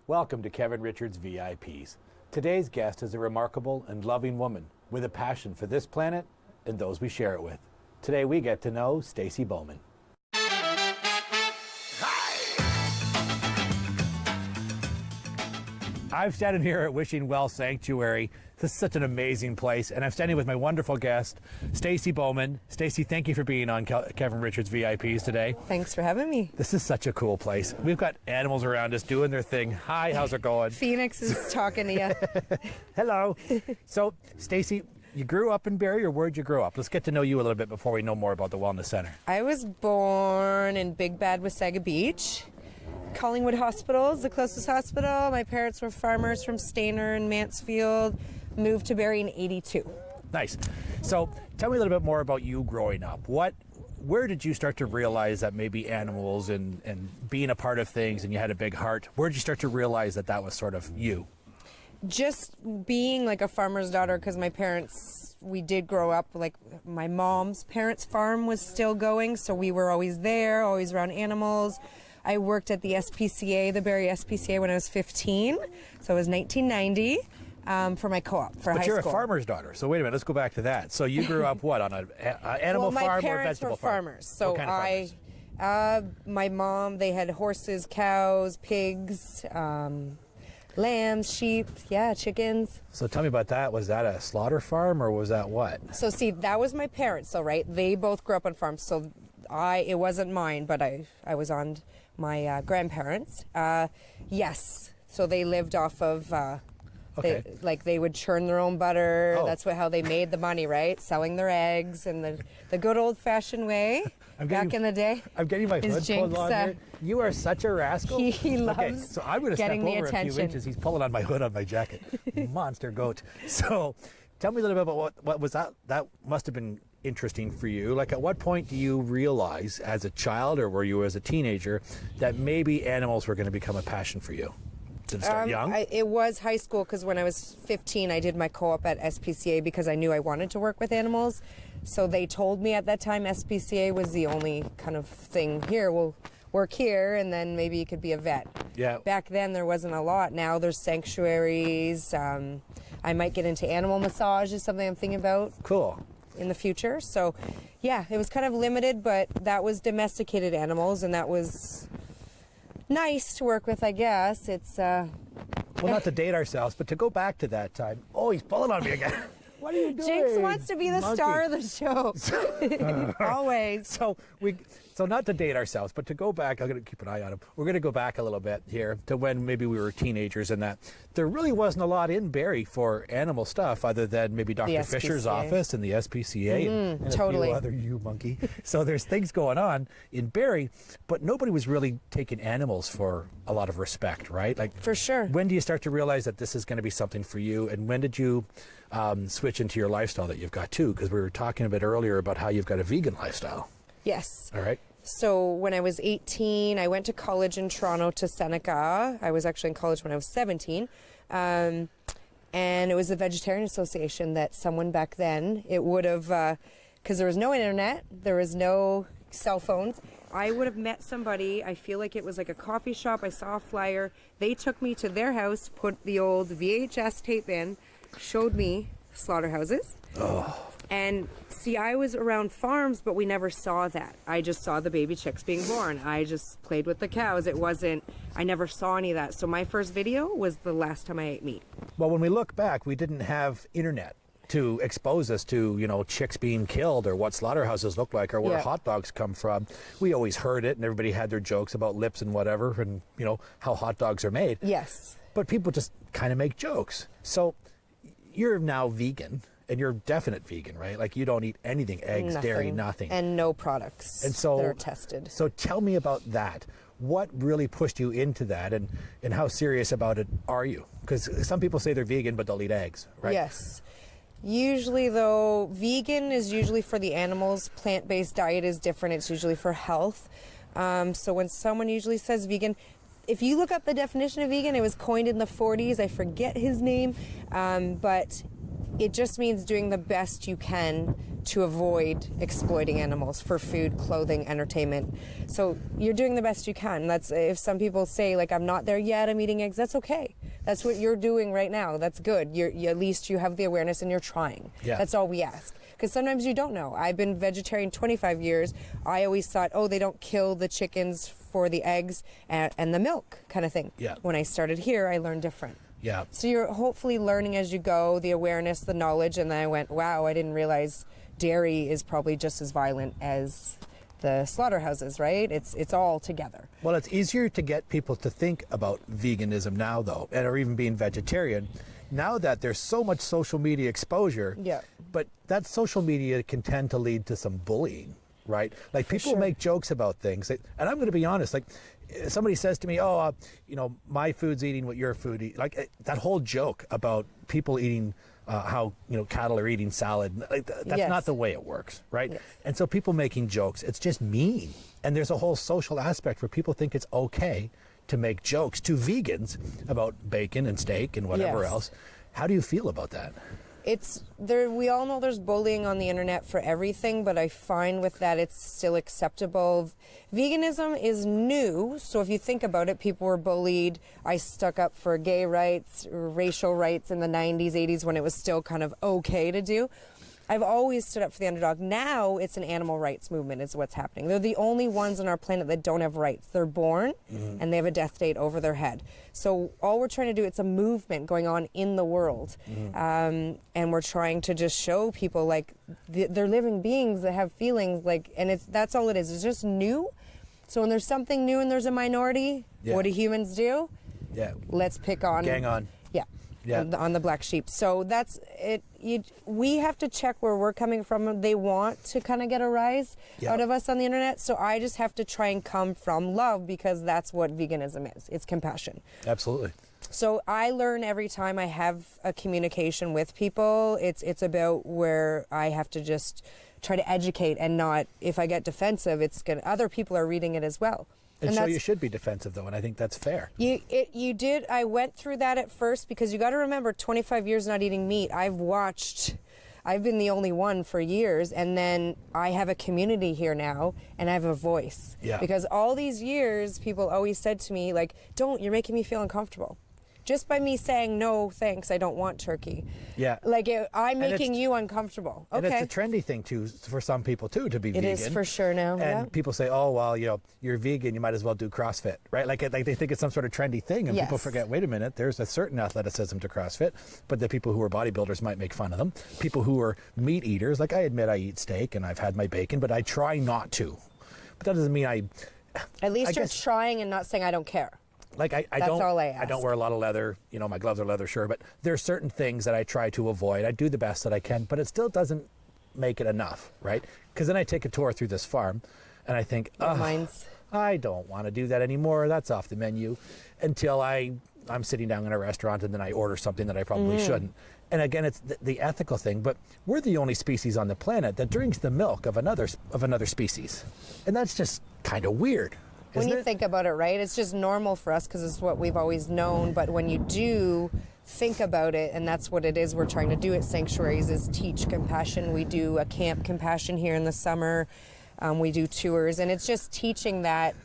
Welcome to Kevin Richards VIPs. Today's guest is a remarkable and loving woman with a passion for this planet and those we share it with. Today we get to know Stacey Bowman. I'm standing here at Wishing Well Sanctuary. This is such an amazing place, and I'm standing with my wonderful guest, Stacey Bowman. Stacey, thank you for being on Kevin Richards VIPs today. Thanks for having me. This is such a cool place. We've got animals around us doing their thing. Hi, how's it going? Phoenix is talking to you. Hello. So, Stacey, you grew up in Barrie, or where'd you grow up? Let's get to know you a little bit before we know more about the Wellness Center. I was born in Big Bad, Wasaga Beach. Collingwood Hospital is the closest hospital. My parents were farmers from Stayner and Mansfield. Moved to Barrie in '82. Nice. So tell me a little bit more about you growing up. Where did you start to realize that maybe animals and being a part of things, and you had a big heart, where did you start to realize that was sort of you? Just being like a farmer's daughter, because my parents, we did grow up, like my mom's parents' farm was still going, so we were always there, always around animals. I worked at the SPCA, the Barrie SPCA, when I was 15, so it was 1990, for my co-op for high school. But you're a farmer's daughter, so wait a minute, let's go back to that. So you grew up, what, on an animal farm or vegetable farm? My parents were farmers, so what kind of farmers? My mom, they had horses, cows, pigs, lambs, sheep, chickens. So tell me about that. Was that a slaughter farm, or was that what? So see, that was my parents, so right, they both grew up on farms, so it wasn't mine, but I was on my grandparents. Yes, so they lived off of, okay. they would churn their own butter. Oh. That's how they made the money, right? Selling their eggs and the good old-fashioned way back in the day. I'm getting my hood pulled on here. You are such a rascal. He loves okay, so I'm going to step over attention. a few inches. He's pulling on my hood on my jacket. Monster goat. So tell me a little bit about what was that. That must have been interesting for you. Like, at what point do you realize, as a child or were you as a teenager, that maybe animals were going to become a passion for you? Did it start young? It was high school, because when I was 15, I did my co-op at SPCA because I knew I wanted to work with animals. So they told me at that time SPCA was the only kind of thing here. We'll work here, and then maybe you could be a vet. Yeah. Back then, there wasn't a lot. Now there's sanctuaries. I might get into animal massage is something I'm thinking about. Cool. In the future. So yeah, it was kind of limited, but that was domesticated animals, and that was nice to work with, I guess. It's well, not to date ourselves, but to go back to that time. Oh, he's pulling on me again. What are you doing? Jinx wants to be the Monkey. star of the show. Always. So not to date ourselves, but to go back, I'm going to keep an eye on him. We're going to go back a little bit here to when maybe we were teenagers, and that there really wasn't a lot in Barrie for animal stuff other than maybe Dr. Fisher's office and the SPCA and totally. a few other you monkey. So there's things going on in Barrie, but nobody was really taking animals for a lot of respect, right? Like, for sure. When do you start to realize that this is going to be something for you, and when did you switch into your lifestyle that you've got too? Because we were talking a bit earlier about how you've got a vegan lifestyle. Yes. All right. So when I was 18, I went to college in Toronto to Seneca. I was actually in college when I was 17. And it was the Vegetarian Association that someone back then, it would have, because there was no internet, there was no cell phones. I would have met somebody, I feel like it was like a coffee shop, I saw a flyer. They took me to their house, put the old VHS tape in, showed me slaughterhouses. Oh. And see, I was around farms, but we never saw that. I just saw the baby chicks being born. I just played with the cows. I never saw any of that. So my first video was the last time I ate meat. Well, when we look back, we didn't have internet to expose us to, chicks being killed or what slaughterhouses look like or where hot dogs come from. We always heard it, and everybody had their jokes about lips and whatever and, how hot dogs are made. Yes. But people just kind of make jokes. So you're now vegan. And you're definite vegan, right? Like, you don't eat anything, eggs, dairy, nothing. And no products that are tested. So tell me about that. What really pushed you into that, and how serious about it are you? Because some people say they're vegan, but they'll eat eggs, right? Yes. Usually, though, vegan is usually for the animals. Plant-based diet is different. It's usually for health. So when someone usually says vegan, if you look up the definition of vegan, it was coined in the 40s. I forget his name, but it just means doing the best you can to avoid exploiting animals for food, clothing, entertainment. So you're doing the best you can. That's, if some people say like, I'm not there yet, I'm eating eggs, that's okay. That's what you're doing right now. That's good. At least you have the awareness and you're trying. Yeah. That's all we ask. Because sometimes you don't know. I've been vegetarian 25 years. I always thought, oh, they don't kill the chickens for the eggs and the milk kind of thing. Yeah. When I started here, I learned different. Yeah. So you're hopefully learning as you go, the awareness, the knowledge, and then I went, wow, I didn't realize dairy is probably just as violent as the slaughterhouses, right? It's all together. Well, it's easier to get people to think about veganism now, though, or even being vegetarian, now that there's so much social media exposure. Yeah. But that social media can tend to lead to some bullying, right? Like people sure. make jokes about things, and I'm going to be honest, like somebody says to me, oh, my food's eating what your food eats. Like that whole joke about people eating how cattle are eating salad, like, that's Yes. not the way it works, right? Yes. And so people making jokes, it's just mean. And there's a whole social aspect where people think it's okay to make jokes to vegans about bacon and steak and whatever Yes. else. How do you feel about that? It's there. We all know there's bullying on the internet for everything, but I find with that it's still acceptable. Veganism is new, so if you think about it, people were bullied. I stuck up for gay rights, racial rights in the 90s, 80s when it was still kind of okay to do. I've always stood up for the underdog. Now it's an animal rights movement is what's happening. They're the only ones on our planet that don't have rights. They're born and they have a death date over their head. So all we're trying to do, it's a movement going on in the world. And we're trying to just show people like they're living beings that have feelings and that's all it is. It's just new. So when there's something new and there's a minority, Yeah. what do humans do? Yeah. Let's pick on. Gang on. Yeah. Yeah. On the black sheep. So that's it. We have to check where we're coming from. They want to kind of get a rise Yeah. out of us on the internet. So I just have to try and come from love because that's what veganism is. It's compassion. Absolutely. So I learn every time I have a communication with people. It's about where I have to just try to educate and not, if I get defensive, other people are reading it as well. And so you should be defensive, though, and I think that's fair. You did. I went through that at first because you got to remember, 25 years not eating meat. I've been the only one for years, and then I have a community here now, and I have a voice. Yeah. Because all these years, people always said to me, like, you're making me feel uncomfortable. Just by me saying, no, thanks, I don't want turkey. Yeah. I'm making you uncomfortable. Okay. And it's a trendy thing, too, for some people, too, to be vegan. It is for sure now, And yeah. people say, oh, well, you're vegan, you might as well do CrossFit, right? Like they think it's some sort of trendy thing, and people Yes. forget, wait a minute, there's a certain athleticism to CrossFit, but the people who are bodybuilders might make fun of them. People who are meat eaters, like I admit I eat steak and I've had my bacon, but I try not to. But that doesn't mean At least you're guess- trying and not saying I don't care. Like I That's don't all I I don't ask. wear a lot of leather, my gloves are leather, sure, but there are certain things that I try to avoid. I do the best that I can, but it still doesn't make it enough, right? Because then I take a tour through this farm and I think, Mine's I don't want to do that anymore. That's off the menu, until I'm sitting down in a restaurant and then I order something that I probably shouldn't. And again, it's the ethical thing, but we're the only species on the planet that drinks the milk of another species. And that's just kind of weird. When you isn't it? think about it, right, it's just normal for us because it's what we've always known. But when you do think about it, and that's what it is we're trying to do at Sanctuaries, is teach compassion. We do a camp compassion here in the summer. We do tours, and it's just teaching that,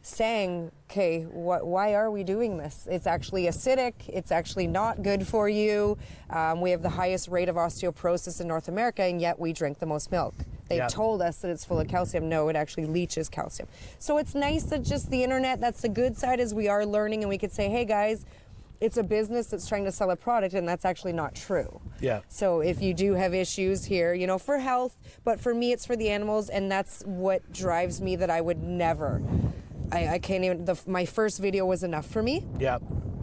saying, okay, why are we doing this? It's actually acidic. It's actually not good for you. We have the highest rate of osteoporosis in North America, and yet we drink the most milk. They've Yeah. told us that it's full of calcium. No, it actually leaches calcium. So it's nice that just the internet, that's the good side, is we are learning, and we could say, hey guys, it's a business that's trying to sell a product, and that's actually not true. Yeah. So if you do have issues here, for health, but for me, it's for the animals, and that's what drives me, that I would never. I can't even, my first video was enough for me. Yeah.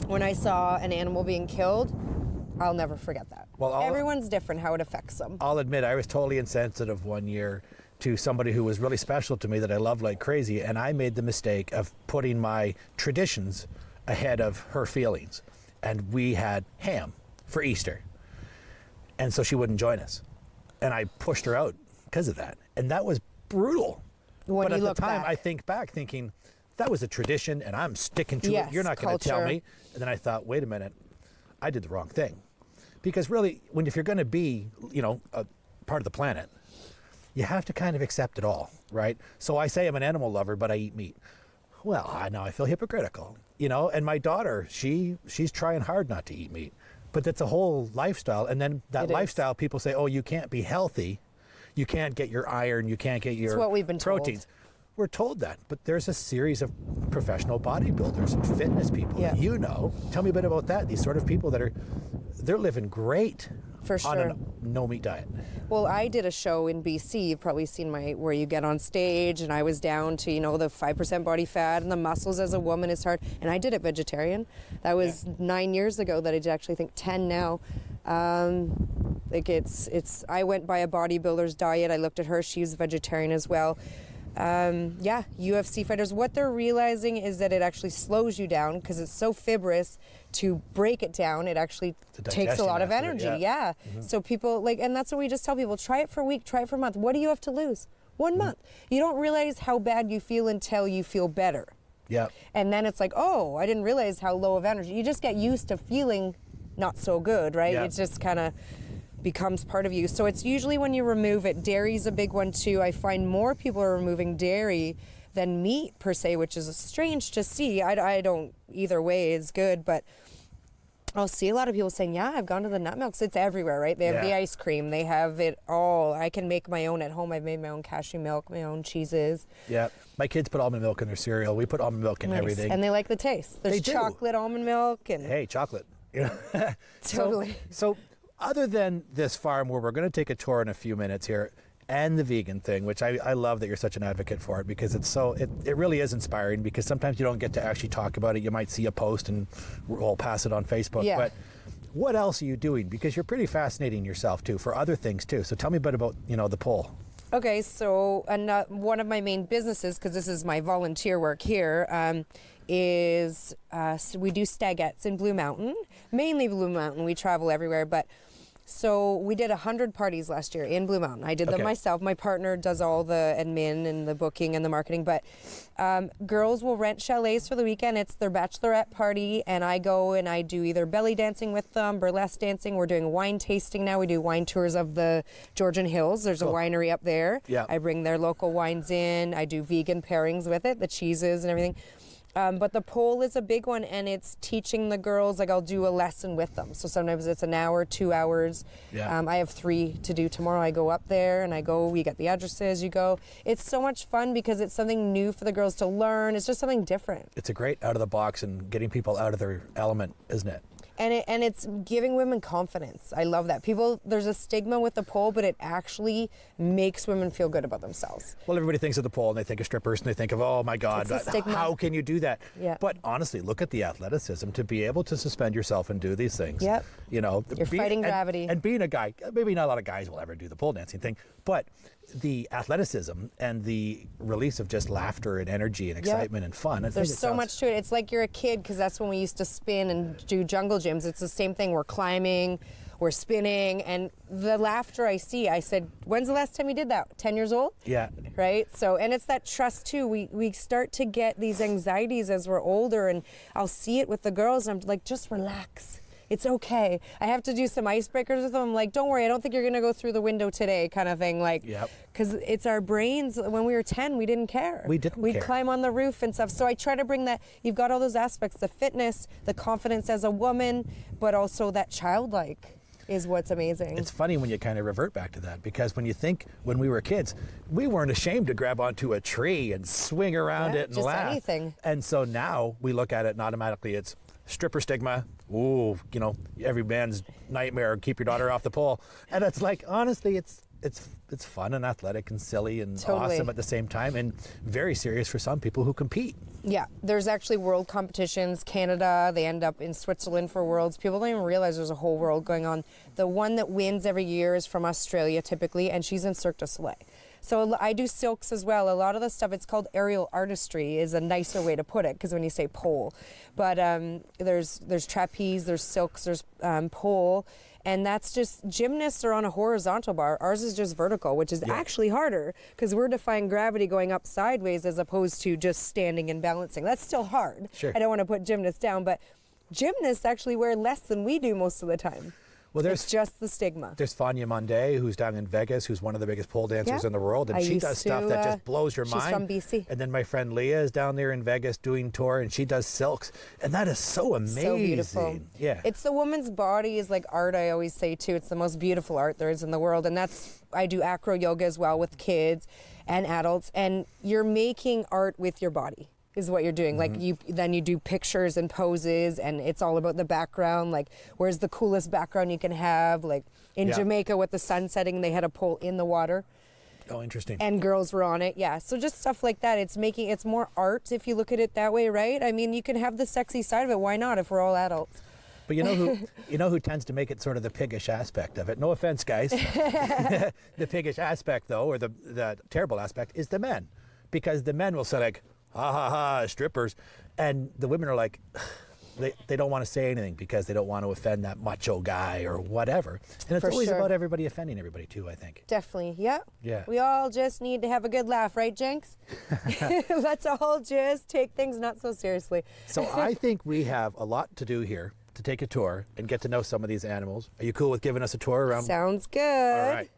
When I saw an animal being killed, I'll never forget that. Well, everyone's different how it affects them. I'll admit I was totally insensitive one year to somebody who was really special to me that I love like crazy, and I made the mistake of putting my traditions ahead of her feelings. And we had ham for Easter. And so she wouldn't join us. And I pushed her out because of that. And that was brutal. When but at you the look time, back. I think back thinking, that was a tradition and I'm sticking to Yes, it. You're not going to tell culture. me. And then I thought, wait a minute, I did the wrong thing. Because really, if you're going to be, a part of the planet, you have to kind of accept it all, right? So I say I'm an animal lover, but I eat meat. Well, I feel hypocritical, and my daughter, she's trying hard not to eat meat, but that's a whole lifestyle. And then that lifestyle, people say, oh, you can't be healthy. You can't get your iron. You can't get your It's what we've been proteins. told. We're told that, but there's a series of professional bodybuilders and fitness people. Yeah. Tell me a bit about that. These sort of people they're living great For on sure. a no meat diet. Well, I did a show in BC. You've probably seen where you get on stage, and I was down to, the 5% body fat and the muscles as a woman is hard. And I did it vegetarian. That was 9 years ago that I did, actually think 10 now. I went by a bodybuilder's diet. I looked at her. She's vegetarian as well. UFC fighters, what they're realizing is that it actually slows you down because it's so fibrous. To break it down, it actually takes a lot of energy. Yeah. Mm-hmm. So people and that's what we just tell people, try it for a week, try it for a month. What do you have to lose? 1 month. You don't realize how bad you feel until you feel better. Yeah. And then it's like, oh, I didn't realize how low of energy. You just get used to feeling not so good, right? Yeah. It just kind of becomes part of you. So it's usually when you remove it. Dairy's a big one too. I find more people are removing dairy than meat per se, which is strange to see. I don't, either way is good, but I'll see a lot of people saying, yeah, I've gone to the nut milks. It's everywhere, right? They have the ice cream. They have it all. I can make my own at home. I've made my own cashew milk, my own cheeses. Yeah. My kids put almond milk in their cereal. We put almond milk in everything. And they like the taste. There's chocolate almond milk. And hey, chocolate. Totally. So other than this farm where we're going to take a tour in a few minutes here, and the vegan thing, which I love that you're such an advocate for it, because it really is inspiring, because sometimes you don't get to actually talk about it. You might see a post and we'll pass it on Facebook. Yeah. But what else are you doing? Because you're pretty fascinating yourself too, for other things too. So tell me a bit about, the pole. Okay, so one of my main businesses, because this is my volunteer work here, is we do stagettes in Blue Mountain, mainly Blue Mountain. We travel everywhere, but so we did 100 parties last year in Blue Mountain. I did them myself. My partner does all the admin and the booking and the marketing, but girls will rent chalets for the weekend. It's their bachelorette party, and I go and I do either belly dancing with them, burlesque dancing. We're doing wine tasting now. We do wine tours of the Georgian Hills. There's a winery up there. Yeah. I bring their local wines in. I do vegan pairings with it, the cheeses and everything. But the pole is a big one, and it's teaching the girls, I'll do a lesson with them. So sometimes it's an hour, 2 hours. Yeah. I have 3 to do tomorrow. I go up there and we get the addresses, you go. It's so much fun because it's something new for the girls to learn. It's just something different. It's a great out of the box and getting people out of their element, isn't it? And it's giving women confidence. I love that. There's a stigma with the pole, but it actually makes women feel good about themselves. Well, everybody thinks of the pole and they think of strippers and they think of, oh my God, It's a stigma. how can you do that? Yeah. But honestly, look at the athleticism to be able to suspend yourself and do these things. Yep. You're fighting gravity. And being a guy, maybe not a lot of guys will ever do the pole dancing thing, but the athleticism and the release of just laughter and energy and excitement and fun. There's so much to it. It's like you're a kid, because that's when we used to spin and do jungle gyms. It's the same thing. We're climbing, we're spinning, and the laughter I see, I said, when's the last time you did that? 10 years old? Yeah. Right? So, and it's that trust too. We start to get these anxieties as we're older, and I'll see it with the girls, and I'm like, just relax. It's okay. I have to do some icebreakers with them. I'm like, don't worry, I don't think you're going to go through the window today, kind of thing. Like, because it's our brains. When we were 10, we didn't care. We'd climb on the roof and stuff. So I try to bring that. You've got all those aspects, the fitness, the confidence as a woman, but also that childlike is what's amazing. It's funny when you kind of revert back to that, because when you think when we were kids, we weren't ashamed to grab onto a tree and swing around it and just laugh. Anything. And so now we look at it and automatically it's stripper stigma. Ooh, every man's nightmare, keep your daughter off the pole. And it's like, honestly, it's fun and athletic and silly and awesome at the same time, and very serious for some people who compete. Yeah, there's actually world competitions. Canada, they end up in Switzerland for worlds. People don't even realize there's a whole world going on. The one that wins every year is from Australia typically, and she's in Cirque du Soleil. So I do silks as well. A lot of the stuff, it's called aerial artistry, is a nicer way to put it, because when you say pole. But there's trapeze, there's silks, there's pole, and that's just, gymnasts are on a horizontal bar. Ours is just vertical, which is actually harder, because we're defying gravity going up sideways as opposed to just standing and balancing. That's still hard. Sure. I don't want to put gymnasts down, but gymnasts actually wear less than we do most of the time. Well, it's just the stigma. There's Fania Monday, who's down in Vegas, who's one of the biggest pole dancers in the world, and she does stuff that just blows your mind. She's from BC. And then my friend Leah is down there in Vegas doing tour, and she does silks, and that is so amazing. So beautiful. Yeah. It's the woman's body is like art, I always say too. It's the most beautiful art there is in the world, and I do acro yoga as well with kids and adults, and you're making art with your body. Is what you're doing. Like then you do pictures and poses, and it's all about the background. Like, where's the coolest background you can have? Like in Jamaica with the sun setting, they had a pole in the water. Oh, interesting. And girls were on it. Yeah. So just stuff like that. It's more art if you look at it that way, right? I mean, you can have the sexy side of it. Why not if we're all adults? But you know who tends to make it sort of the piggish aspect of it? No offense, guys. The piggish aspect, though, or the terrible aspect, is the men, because the men will say like, ha ha ha, strippers, and the women are like, they don't want to say anything because they don't want to offend that macho guy or whatever. And it's always about everybody offending everybody too, I think. Definitely, yeah. Yeah. We all just need to have a good laugh, right, Jenks? Let's all just take things not so seriously. So I think we have a lot to do here to take a tour and get to know some of these animals. Are you cool with giving us a tour around? Sounds good. All right.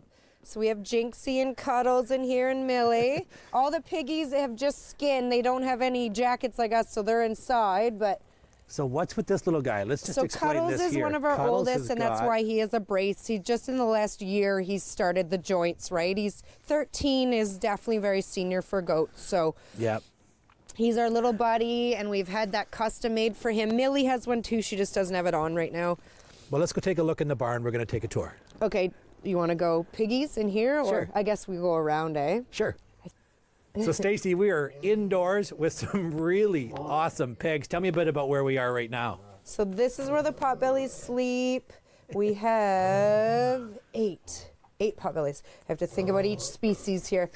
So we have Jinxie and Cuddles in here and Millie. All the piggies have just skin. They don't have any jackets like us, so they're inside. But so what's with this little guy? Let's just explain Cuddles this is here. one of our Cuddles oldest, and that's why he has a brace. He just in the last year he's started the joints. Right, he's 13, is definitely very senior for goats. So yeah. He's our little buddy, and we've had that custom made for him. Millie has one too. She just doesn't have it on right now. Well, let's go take a look in the barn. We're going to take a tour. Okay. You want to go piggies in here? Or Sure. I guess we go around, eh? Sure. So, Stacey, we are indoors with some really awesome pigs. Tell me a bit about where we are right now. So this is where the potbellies sleep. We have eight potbellies. I have to think about each species here.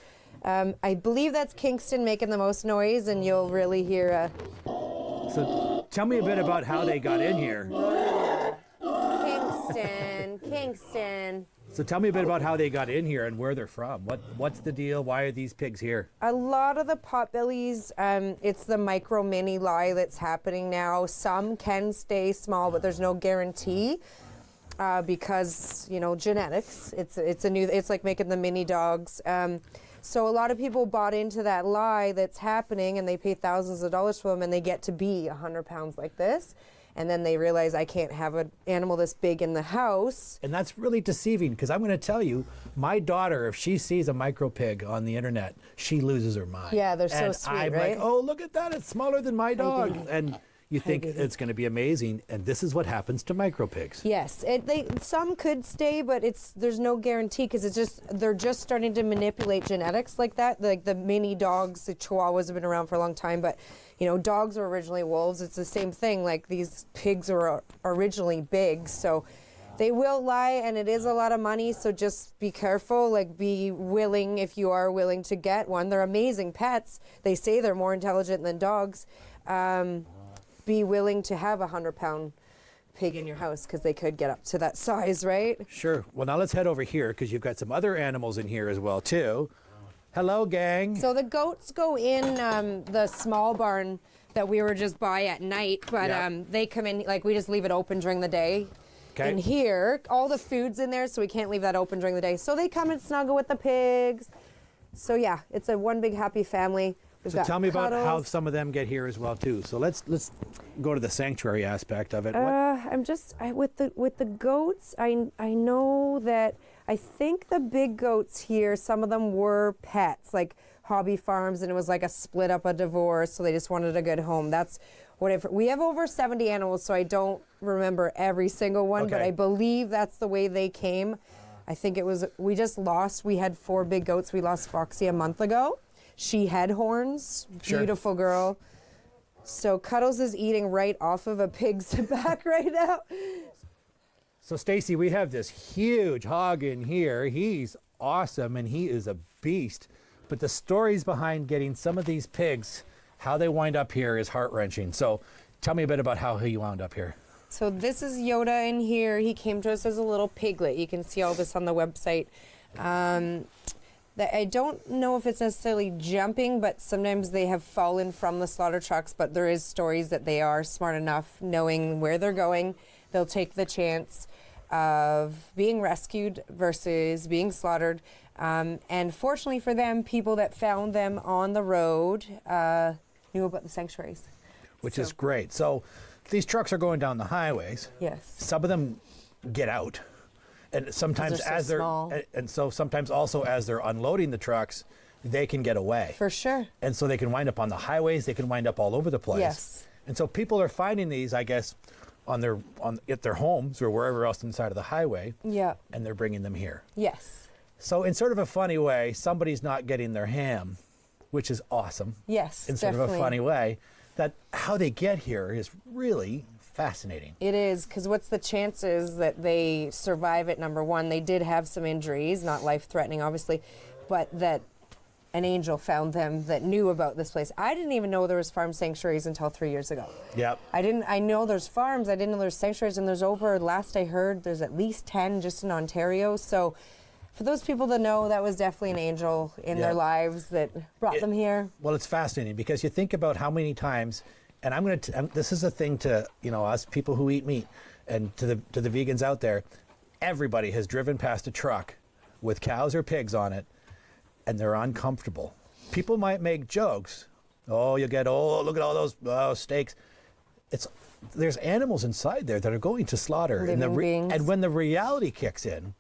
I believe that's Kingston making the most noise, and you'll really hear So tell me a bit about how they got in here. Kingston. So tell me a bit about how they got in here and where they're from. What's the deal? Why are these pigs here? A lot of the potbellies, it's the micro mini lie that's happening now. Some can stay small, but there's no guarantee because genetics. It's like making the mini dogs. So a lot of people bought into that lie that's happening, and they pay thousands of dollars for them, and they get to be 100 pounds like this. And then they realize I can't have an animal this big in the house. And that's really deceiving, because I'm going to tell you, my daughter, if she sees a micro pig on the internet, she loses her mind. Yeah, they're so sweet, I'm right? like, oh, look at that. It's smaller than my dog. And you think it's going to be amazing, and this is what happens to micro pigs. Yes, some could stay, but there's no guarantee, because they're just starting to manipulate genetics like that. Like the mini dogs, the Chihuahuas have been around for a long time, but dogs were originally wolves. It's the same thing. Like these pigs were originally big, so they will lie, and it is a lot of money. So just be careful. Like be willing if you are willing to get one. They're amazing pets. They say they're more intelligent than dogs. Be willing to have 100-pound pig in your house, because they could get up to that size, right? Sure. Well, now let's head over here, because you've got some other animals in here as well, too. Hello, gang. So the goats go in the small barn that we were just by at night, but they come in, like we just leave it open during the day. Okay. In here, all the food's in there, so we can't leave that open during the day. So they come and snuggle with the pigs. So yeah, it's a one big happy family. We've got tell me about Cuddles. how some of them get here as well, too. So let's go to the sanctuary aspect of it. With the goats, I know that I think the big goats here, some of them were pets, like hobby farms, and it was like a split up, a divorce, so they just wanted a good home. That's whatever. We have over 70 animals, so I don't remember every single one, but I believe that's the way they came. I think it was, we had 4 big goats. We lost Foxy a month ago. She had horns, beautiful girl. So Cuddles is eating right off of a pig's back right now. So Stacey, we have this huge hog in here. He's awesome, and he is a beast. But the stories behind getting some of these pigs, how they wind up here, is heart-wrenching. So tell me a bit about how he wound up here. So this is Yoda in here. He came to us as a little piglet. You can see all this on the website. I don't know if it's necessarily jumping, but sometimes they have fallen from the slaughter trucks, but there is stories that they are smart enough, knowing where they're going, they'll take the chance. of being rescued versus being slaughtered. And fortunately for them, people that found them on the road knew about the sanctuaries. Which is great. So these trucks are going down the highways. Yes. Some of them get out. And sometimes they're so small. And so sometimes also as they're unloading the trucks, they can get away. For sure. And so they can wind up on the highways, they can wind up all over the place. Yes. And so people are finding these, I guess, at their homes or wherever else inside of the highway. Yeah. And they're bringing them here. Yes. So in sort of a funny way, somebody's not getting their ham, which is awesome. Yes, in sort definitely. of a funny way. That how they get here is really fascinating. It is, because what's the chances that they survive it? Number one, they did have some injuries, not life-threatening, obviously, but that an angel found them that knew about this place. I didn't even know there was farm sanctuaries until 3 years ago. Yep. I know there's farms, I didn't know there's sanctuaries, and there's over, last I heard, there's at least 10 just in Ontario. So for those people to know, that was definitely an angel in their lives that brought them here. Well, it's fascinating because you think about how many times, and I'm going to, this is a thing to, us people who eat meat and to the vegans out there, everybody has driven past a truck with cows or pigs on it and they're uncomfortable. People might make jokes. Oh, look at all those steaks. There's animals inside there that are going to slaughter. Living beings. And when the reality kicks in,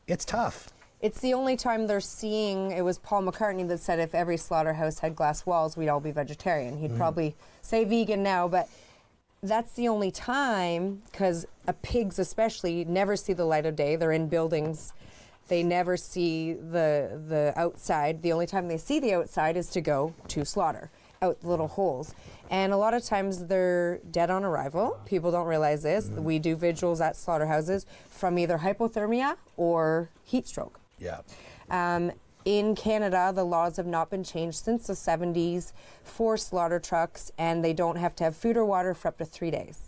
it's tough. It's the only time they're seeing, it was Paul McCartney that said if every slaughterhouse had glass walls, we'd all be vegetarian. He'd probably say vegan now, but that's the only time, because pigs especially never see the light of day. They're in buildings. They never see the outside. The only time they see the outside is to go to slaughter, out little holes. And a lot of times they're dead on arrival. People don't realize this. We do vigils at slaughterhouses from either hypothermia or heat stroke. Yeah. In Canada, the laws have not been changed since the 70s for slaughter trucks, and they don't have to have food or water for up to 3 days.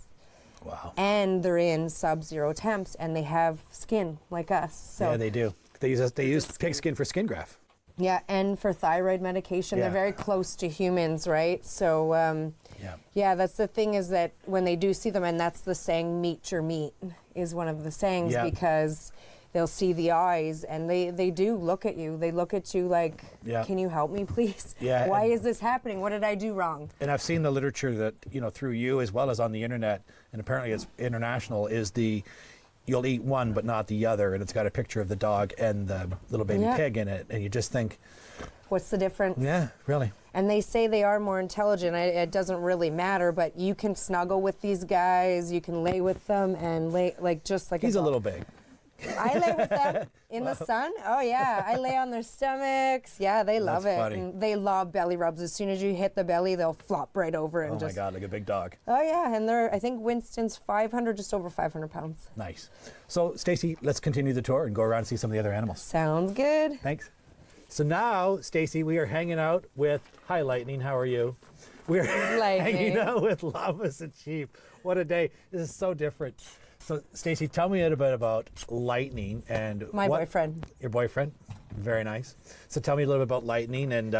Wow. And they're in sub-zero temps, and they have skin like us. So yeah, they do. They use pig skin for skin graft. yeah, and for thyroid medication, they're very close to humans, right? So, yeah, that's the thing, is that when they do see them, and that's the saying, meet your meat, is one of the sayings, because they'll see the eyes, and they do look at you. They look at you like, can you help me, please? Yeah. Why is this happening? What did I do wrong? And I've seen the literature that, through you as well as on the internet, and apparently it's international, is you'll eat one but not the other, and it's got a picture of the dog and the little baby pig in it, and you just think, what's the difference? Yeah, really. And they say they are more intelligent. It doesn't really matter, but you can snuggle with these guys, you can lay with them, and lay just like he's a a little big. I lay with them in the sun. Oh yeah, I lay on their stomachs. Yeah, they love it. Funny. And they love belly rubs. As soon as you hit the belly, they'll flop right over and Oh my God, like a big dog. Oh yeah, and I think Winston's just over 500 pounds. Nice. So Stacey, let's continue the tour and go around and see some of the other animals. Sounds good. Thanks. So now, Stacey, we are hanging out with, hi Lightning, how are you? We're hanging out with llamas and sheep. What a day. This is so different. So, Stacey, tell me a little bit about Lightning and my boyfriend. Your boyfriend? Very nice. So tell me a little bit about Lightning and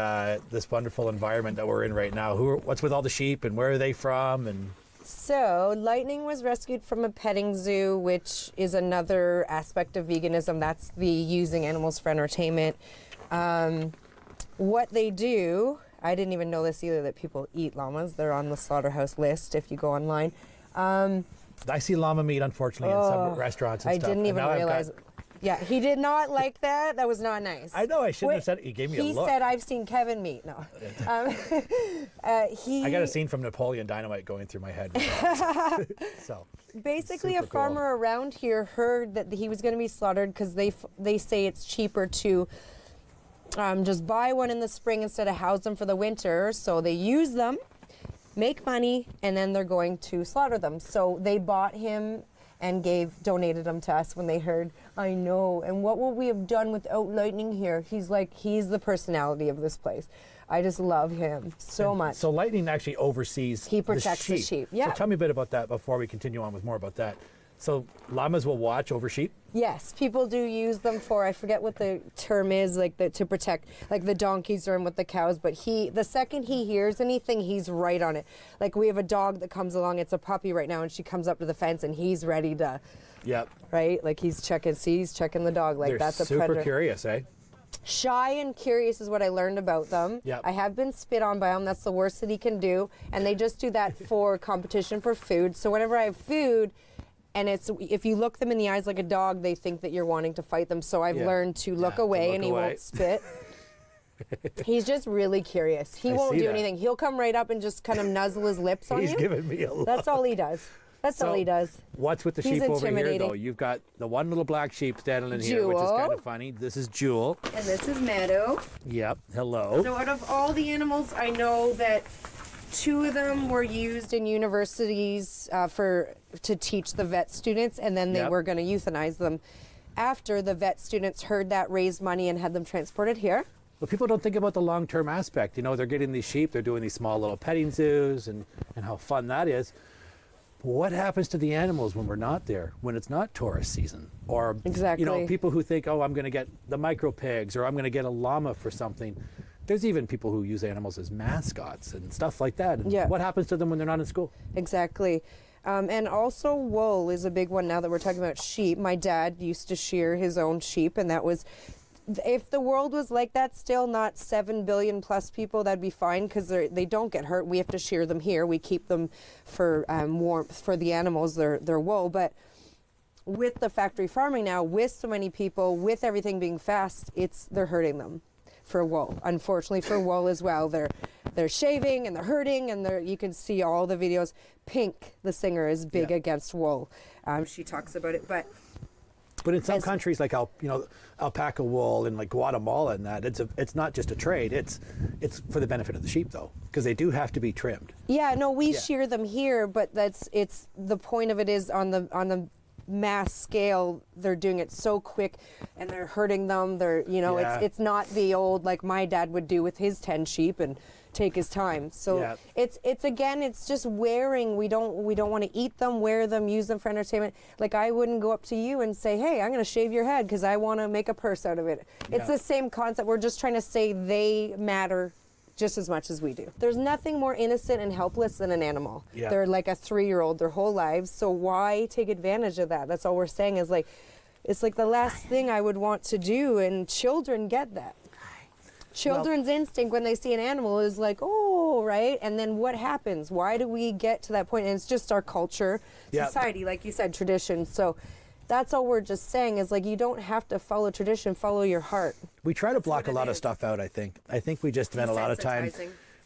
this wonderful environment that we're in right now. What's with all the sheep and where are they from? And so Lightning was rescued from a petting zoo, which is another aspect of veganism. That's the using animals for entertainment. What they do, I didn't even know this either, that people eat llamas. They're on the slaughterhouse list if you go online. I see llama meat, unfortunately, in some restaurants and stuff. I didn't even realize. Yeah, he did not like that. That was not nice. I know, I shouldn't have said it. He gave me a look. He said, I've seen Kevin meat. No. I got a scene from Napoleon Dynamite going through my head. So basically, a farmer around here heard that he was going to be slaughtered because they say it's cheaper to just buy one in the spring instead of house them for the winter. So they use them, make money, and then they're going to slaughter them. So they bought him and donated them to us when they heard, I know, and what will we have done without Lightning here? He's the personality of this place. I just love him so much. So Lightning actually oversees He protects the sheep. Yeah. So tell me a bit about that before we continue on with more about that. So llamas will watch over sheep? Yes, people do use them for, I forget what the term is, like to protect, like the donkeys are in with the cows, but the second he hears anything, he's right on it. Like we have a dog that comes along, it's a puppy right now, and she comes up to the fence and he's ready to, Yep. right? Like he's checking the dog, like They're that's a super predator. curious, eh? Shy and curious is what I learned about them. Yep. I have been spit on by them. That's the worst that he can do. And they just do that for competition for food. So whenever I have food, and if you look them in the eyes like a dog, they think that you're wanting to fight them. So I've learned to look away, and he won't spit. He's just really curious. He won't do anything. He'll come right up and just kind of nuzzle his lips on you. He's giving me a look. That's all he does. That's all he does. What's with the He's sheep over here, intimidating. though? You've got the one little black sheep standing in here, which is kind of funny. This is Jewel. And this is Meadow. Yep. Hello. So out of all the animals, I know that 2 of them were used in universities to teach the vet students, and then they were going to euthanize them. After the vet students heard that, raised money, and had them transported here. But people don't think about the long-term aspect. You know, they're getting these sheep, they're doing these small little petting zoos, and how fun that is. What happens to the animals when we're not there, when it's not tourist season? Or, exactly. You know, people who think, oh, I'm going to get the micro pigs, or I'm going to get a llama for something. There's even people who use animals as mascots and stuff like that. And what happens to them when they're not in school? Exactly. And also wool is a big one now that we're talking about sheep. My dad used to shear his own sheep, and that was, if the world was like that still, not 7 billion plus people, that'd be fine, because they don't get hurt. We have to shear them here. We keep them for warmth for the animals, their wool. But with the factory farming now, with so many people, with everything being fast, they're hurting them for wool. Unfortunately for wool as well. They're shaving and they're hurting, and you can see all the videos. Pink, the singer, is big against wool. She talks about it, but in some countries like alpaca wool in like Guatemala and that, it's not just a trade. It's for the benefit of the sheep though, because they do have to be trimmed. Yeah, no, we shear them here, but it's the point of it is on the mass scale, they're doing it so quick and they're hurting them. It's not the old, like my dad would do with his 10 sheep and take his time. So it's just wearing. We don't want to eat them, wear them, use them for entertainment. Like I wouldn't go up to you and say, hey, I'm going to shave your head because I want to make a purse out of it. It's the same concept. We're just trying to say they matter just as much as we do. There's nothing more innocent and helpless than an animal. Yeah. They're like a 3-year-old their whole lives, so why take advantage of that? That's all we're saying is like, it's like the last thing I would want to do, and children get that. Children's instinct when they see an animal is like, oh, right? And then what happens? Why do we get to that point? And it's just our culture, society, like you said, tradition. So that's all we're just saying is like, you don't have to follow tradition, follow your heart. We try to block a lot of stuff out, I think. I think we just spend a lot of time.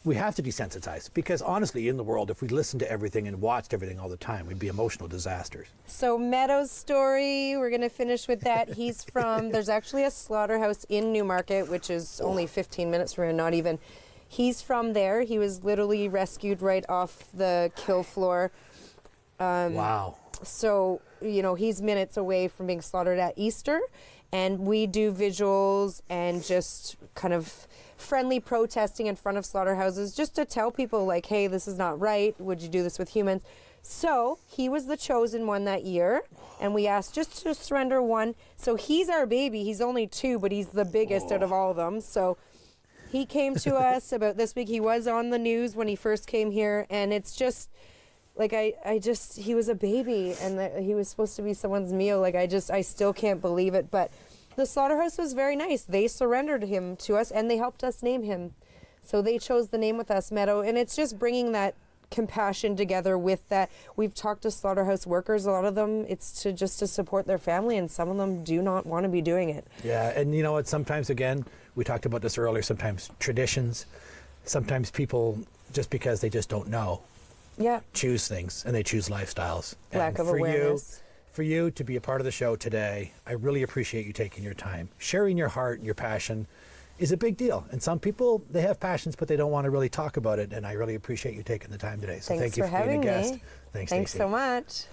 We have to desensitize, because honestly, in the world, if we listened to everything and watched everything all the time, we'd be emotional disasters. So Meadow's story, we're going to finish with that. He's from, there's actually a slaughterhouse in Newmarket, which is only 15 minutes from here, not even. He's from there. He was literally rescued right off the kill floor. Wow. So, he's minutes away from being slaughtered at Easter, and we do visuals and just kind of friendly protesting in front of slaughterhouses just to tell people like, hey, this is not right. Would you do this with humans? So he was the chosen one that year, and we asked just to surrender one. So he's our baby. He's only 2, but he's the biggest out of all of them. So he came to us about this week. He was on the news when he first came here, and it's just like he was a baby, and he was supposed to be someone's meal. Like I still can't believe it, but the slaughterhouse was very nice. They surrendered him to us, and they helped us name him. So they chose the name with us, Meadow, and it's just bringing that compassion together with that. We've talked to slaughterhouse workers, a lot of them, it's to support their family, and some of them do not want to be doing it. Yeah, and you know what, sometimes, again, we talked about this earlier, sometimes traditions, sometimes people, just because they just don't know, choose things, and they choose lifestyles. Lack of awareness. For you to be a part of the show today, I really appreciate you taking your time. Sharing your heart and your passion is a big deal. And some people, they have passions, but they don't want to really talk about it. And I really appreciate you taking the time today. So thank you for being a guest. Thanks so much.